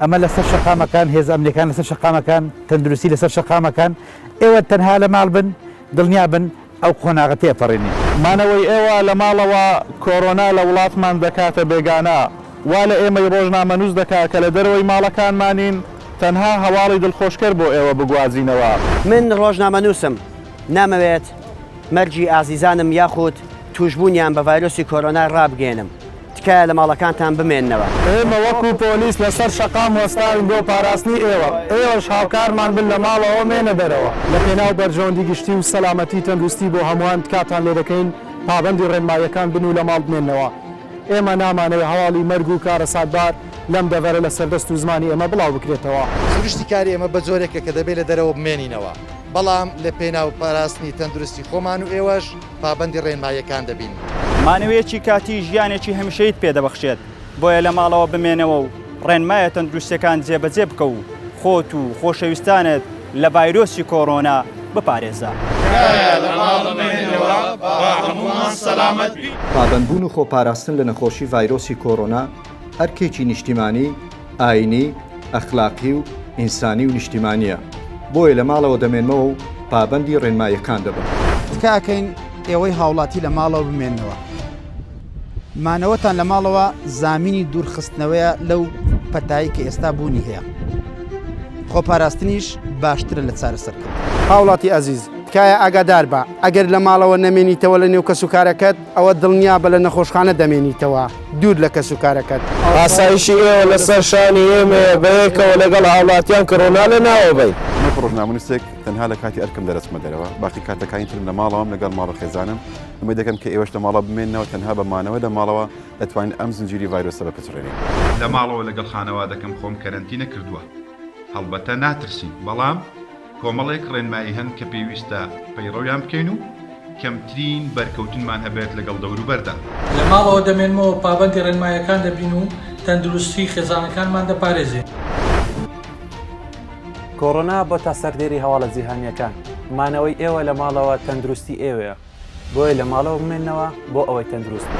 ئەمە لەسەر شەقامەکان هێز ئەمریکان لەسەر شەقامەکان تەندروستی لەسەر شەقامەکان ئێوە تەنها لە ماڵ بن دڵنیا بن ئەو قۆناغە تێپەڕێنێ مانەوەی ئێوە لە ماڵەوە کۆرۆنا لە وڵاتمان دەکاتە بێگانە وا لە ئێمەی ڕۆژنامە نووس دەکات کە لە دەرەوەی ماڵەکانمانین تەنها هەواڵی دڵخۆشکەر بۆ ئێوە بگوازینەوە. من ڕۆژنامە نووسم نامەوێت مەرجی ئازیزانم یاخود توشبوونیان بە ڤایرۆسی کۆرۆنا ڕابگەێنم تکایە لە ماڵەکانتان بمێننەوە. ئێمە وەکو پۆلیس لەسەر شەقام وەستاوین بۆ پاراستنی ئێوەش هاوکارمان بن لە ماڵەوە مێنە دەرەوە. لە پێناو بەرژەوەندی گشتی و سەلامەتی تەندروستی بۆ هەمووان تکاتان لێ دەکەین پابەندی ڕێنماییەکان بن و لە ماڵ بمێننەوە. ئێمە نامانەوەی هەواڵی مەرگ و کارە سادبار لەم دەڤەرە لە سەردەست و زمانی ئێمە بڵاو بکرێتەوە. سروشتی کاری ئێمە بە جۆرێکە کە دەبێت لە دەرەوە بمێنینەوە، بەڵام لە پێناو پاراستنی تەندروستی خۆمان و ئێوەش پابەندی ڕێنماییەکان دەبین. مانەوەیەکی کاتی ژیانێکی هەمیشەیت پێدەبەخشێت بۆیە لە ماڵەوە بمێنەوە و ڕێنمایە تەندروستیەکان جێبەجێ بکە و خۆت و خۆشەویستانت لە ڤایرۆسی کۆرۆنا بپارێزە. پابەندبوون و خۆپاراستن لە نەخۆشی ڤایرۆسی کۆرۆنا ئەرکێکی نیشتیمانی، ئاینی، ئەخلاقی و ئینسانی و نیشتیمانیە. بۆیە لە ماڵەوە دەمێنمەوە و پابەندی ڕێنماییەکان دەبن. تکاکەین ئێوەی هاوڵاتی لە ماڵەوە بمێنەوە. مانەوەتان لە ماڵەوە زامینی دوورخستنەوەیە لەو پەتایی کە ئێستا بوونی هەیە. خۆپاراستنیش باشترە لە چارەسەرکردن. هاوڵاتی ئەزیز تکایە ئاگادار بە ئەگەر لە ماڵەوە نەمێنیتەوە لە نێو کەسوکارەکەت ئەوە دڵنیا بە لە نەخۆشخانە دەمێنیتەوە دوور لە کەسوکارەکەت. ئاسایشی ئێوە لەسەر شانی ئێمە بەیەکەوە لەگەڵ هاوڵاتیان کۆرۆنا لە ناوە بین. ڕۆژنامەنووسێک تەنها لە کاتی ئەرکم دەرەچمە دەرەوە باقی کاتەکانی ترم لە ماڵەوەم لەگەڵ ماڵە خێزانم ئەمە دەکەم کە ئێوەش لە ماڵە بمێنەوە تەنها بەمانەوە لە ماڵەوە دەتوانین ئەم زنجیری ڤایرۆسە بەپچڕێنین. لە ماڵەوە لەگەڵ خانەوادەکەم خۆم کەرەنتینە کردووە. هەڵبەتە ناترسین بەڵام کۆمەڵێک ڕێنمایی هەن کە پێویستە پەیڕەویان بکەین و کەمترین بەرکەوتنمان هەبێت لەگەڵ دەوروبەردا. لە ماڵەوە دەمێنمەوە پابەندی ڕێنماییەکان دەبین و تەندروستی خێزانەکانمان دەپارێزێ. کۆرۆنا بۆتە سەردێری هەواڵە جیهانیەکان. مانەوەی ئێوە لە ماڵەوە تەندروستی ئێوەیە. بۆیە لە ماڵەوە بمێنەوە بۆ ئەوەی تەندروست.